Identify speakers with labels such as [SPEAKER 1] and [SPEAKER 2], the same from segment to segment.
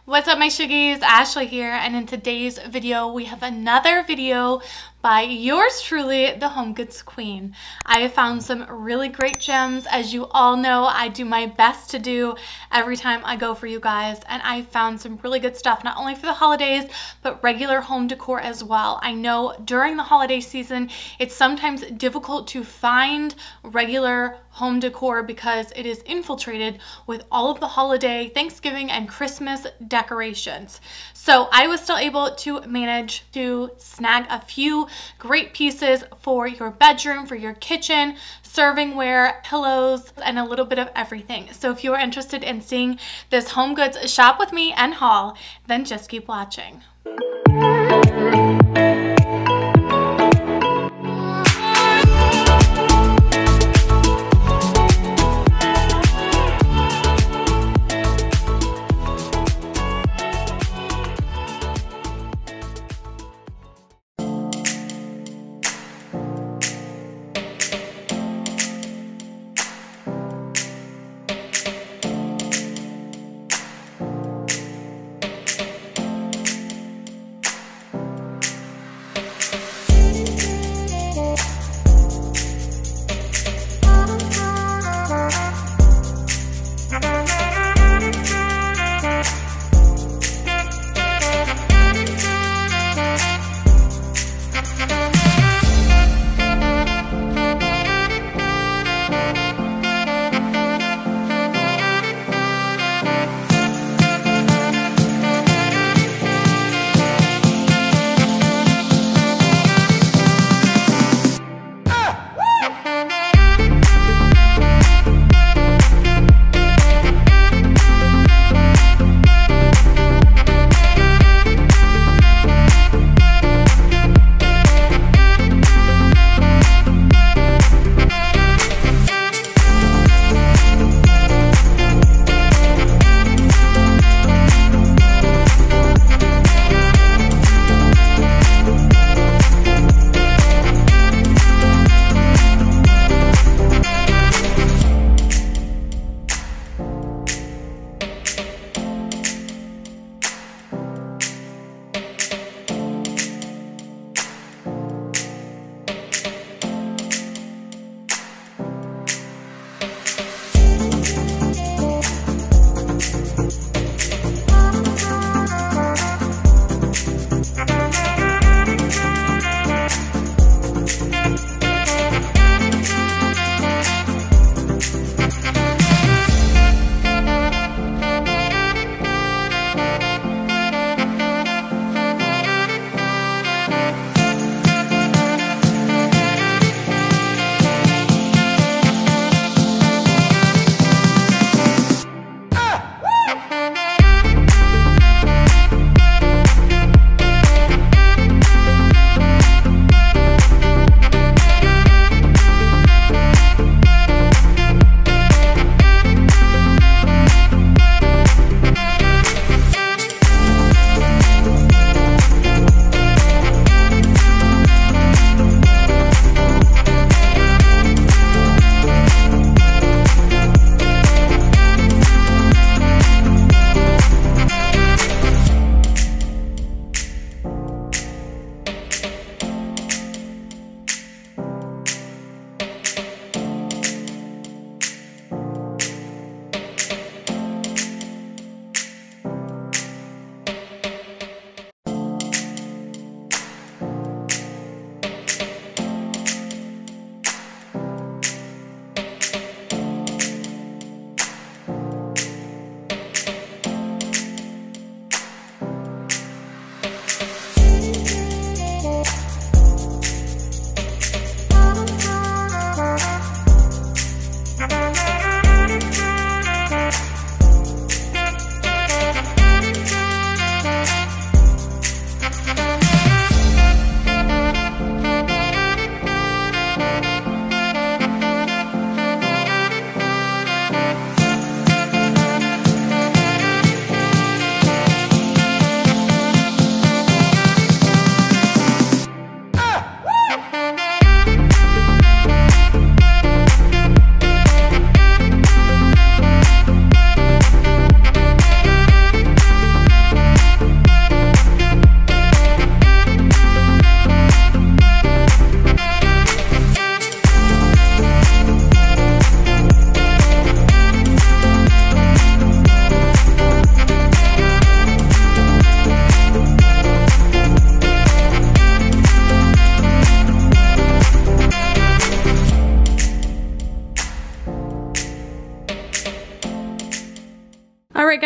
[SPEAKER 1] What's up, my Shuggies? Ashley here, and in today's video we have another video by yours truly, the Home Goods Queen. I have found some really great gems. As you all know, I do my best to do every time I go for you guys, and I found some really good stuff, not only for the holidays, but regular home decor as well. I know during the holiday season, it's sometimes difficult to find regular home decor because it is infiltrated with all of the holiday, Thanksgiving, and Christmas decorations. So I was still able to manage to snag a few great pieces for your bedroom, for your kitchen, servingware, pillows, and a little bit of everything. So if you are interested in seeing this Home Goods shop with me and haul, then just keep watching.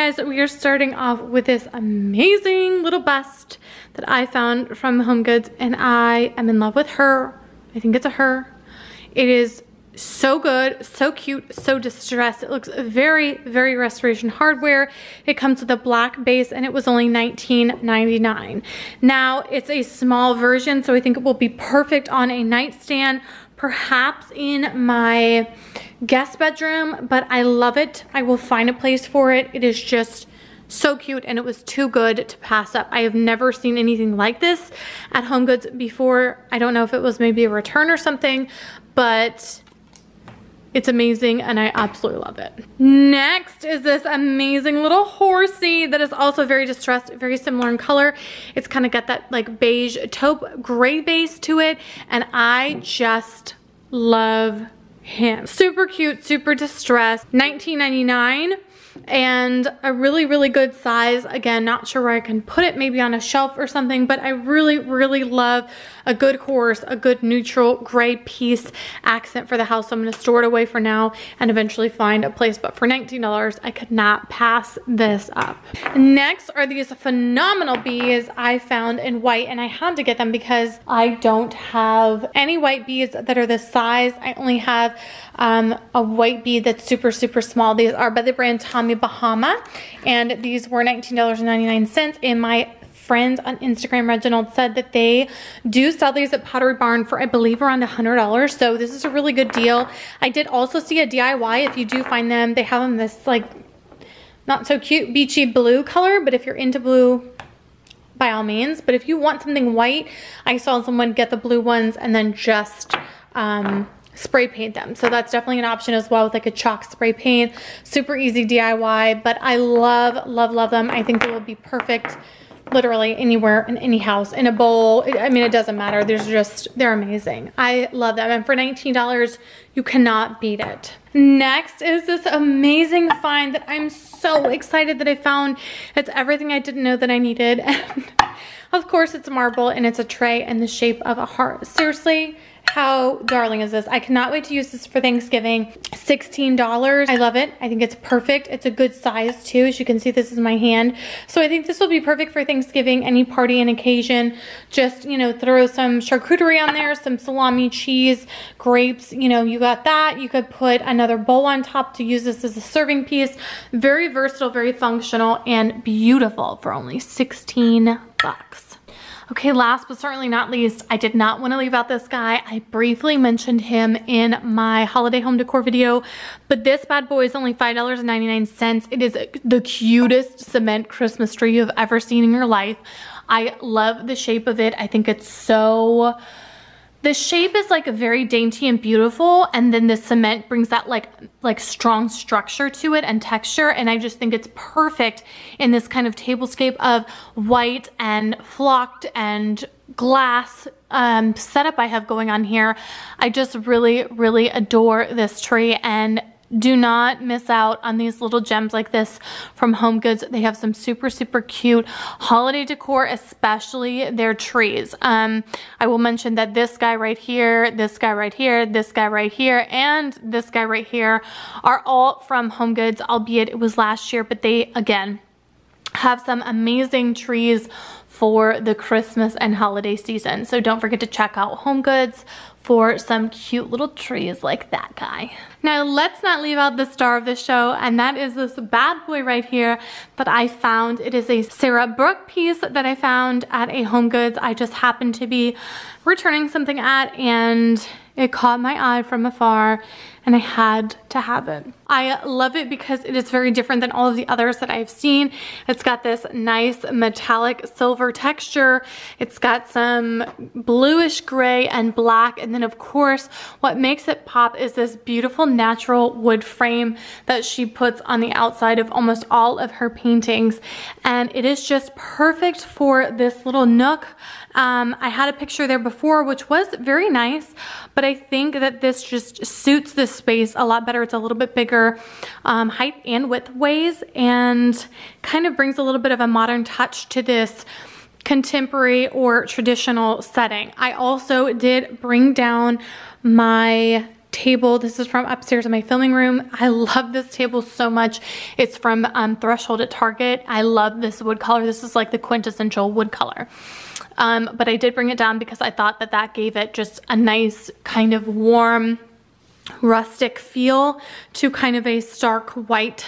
[SPEAKER 1] guys, we are starting off with this amazing little bust that I found from HomeGoods, and I am in love with her. I think it's a her. It is so good, so cute, so distressed. It looks very, very Restoration Hardware. It comes with a black base, and it was only $19.99. Now, it's a small version, so I think it will be perfect on a nightstand, perhaps in my guest bedroom, but I love it. I will find a place for it. It is just so cute, and it was too good to pass up. I have never seen anything like this at HomeGoods before. I don't know if it was maybe a return or something, but it's amazing, and I absolutely love it. Next is this amazing little horsey that is also very distressed, very similar in color. It's kind of got that like beige taupe gray base to it, and I just love him. Super cute, super distressed, $19.99. And a really, really good size. Again, not sure where I can put it, maybe on a shelf or something, but I really, really love a good horse, a good neutral gray piece accent for the house. So I'm gonna store it away for now and eventually find a place, but for $19, I could not pass this up. Next are these phenomenal bees I found in white, and I had to get them because I don't have any white bees that are this size. I only have a white bee that's super, super small. These are by the brand Tommy Bahama, and these were $19.99, and my friends on Instagram, Reginald, said that they do sell these at Pottery Barn for, I believe, around $100. So this is a really good deal. I did also see a DIY. If you do find them, they have them this like not so cute beachy blue color, but if you're into blue, by all means. But if you want something white, I saw someone get the blue ones and then just spray paint them. So that's definitely an option as well, with like a chalk spray paint. Super easy DIY, but I love, love, love them. I think they will be perfect literally anywhere, in any house, in a bowl. I mean, it doesn't matter. They're amazing. I love them. And for $19, you cannot beat it. Next is this amazing find that I'm so excited that I found. It's everything I didn't know that I needed. And of course, it's marble, and it's a tray in the shape of a heart. Seriously, how darling is this? I cannot wait to use this for Thanksgiving. $16. I love it. I think it's perfect. It's a good size too. As you can see, this is my hand. So I think this will be perfect for Thanksgiving, any party and occasion. Just, you know, throw some charcuterie on there, some salami, cheese, grapes, you know, you got that. You could put another bowl on top to use this as a serving piece. Very versatile, very functional, and beautiful for only 16 bucks. Okay, last but certainly not least, I did not want to leave out this guy. I briefly mentioned him in my holiday home decor video, but this bad boy is only $5.99. It is the cutest cement Christmas tree you've ever seen in your life. I love the shape of it. I think it's so... The shape is like very dainty and beautiful, and then the cement brings that like strong structure to it and texture, and I just think it's perfect in this kind of tablescape of white and flocked and glass setup I have going on here. I just really, really adore this tree, and do not miss out on these little gems like this from HomeGoods. They have some super, super cute holiday decor, especially their trees. I will mention that this guy right here, this guy right here, this guy right here, and this guy right here are all from HomeGoods, albeit it was last year, but they, again, have some amazing trees for the Christmas and holiday season. So don't forget to check out HomeGoods for some cute little trees like that guy. Now let's not leave out the star of the show, and that is this bad boy right here that I found. It is a Sarah Brooke piece that I found at a HomeGoods. I just happened to be returning something at, and it caught my eye from afar, and I had to have it. I love it because it is very different than all of the others that I've seen. It's got this nice metallic silver texture. It's got some bluish gray and black, and then of course what makes it pop is this beautiful natural wood frame that she puts on the outside of almost all of her paintings, and it is just perfect for this little nook. I had a picture there before, which was very nice, but I think that this just suits this space a lot better. It's a little bit bigger height and width ways, and kind of brings a little bit of a modern touch to this contemporary or traditional setting. I also did bring down my table. This is from upstairs in my filming room. I love this table so much. It's from Threshold at Target. I love this wood color. This is like the quintessential wood color. But I did bring it down because I thought that that gave it just a nice kind of warm, rustic feel to kind of a stark white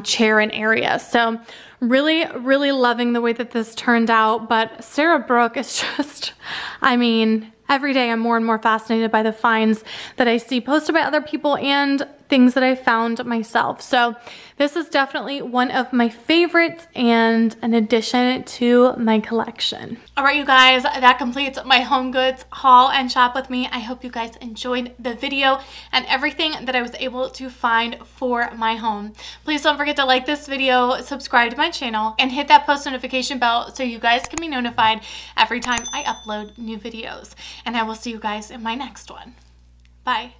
[SPEAKER 1] chair and area. So really, really loving the way that this turned out. But Sarah Brooke is just, I mean, every day I'm more and more fascinated by the finds that I see posted by other people and things that I found myself. So this is definitely one of my favorites and an addition to my collection. All right, you guys, that completes my HomeGoods haul and shop with me. I hope you guys enjoyed the video and everything that I was able to find for my home. Please don't forget to like this video, subscribe to my channel, and hit that post notification bell so you guys can be notified every time I upload new videos. And I will see you guys in my next one. Bye.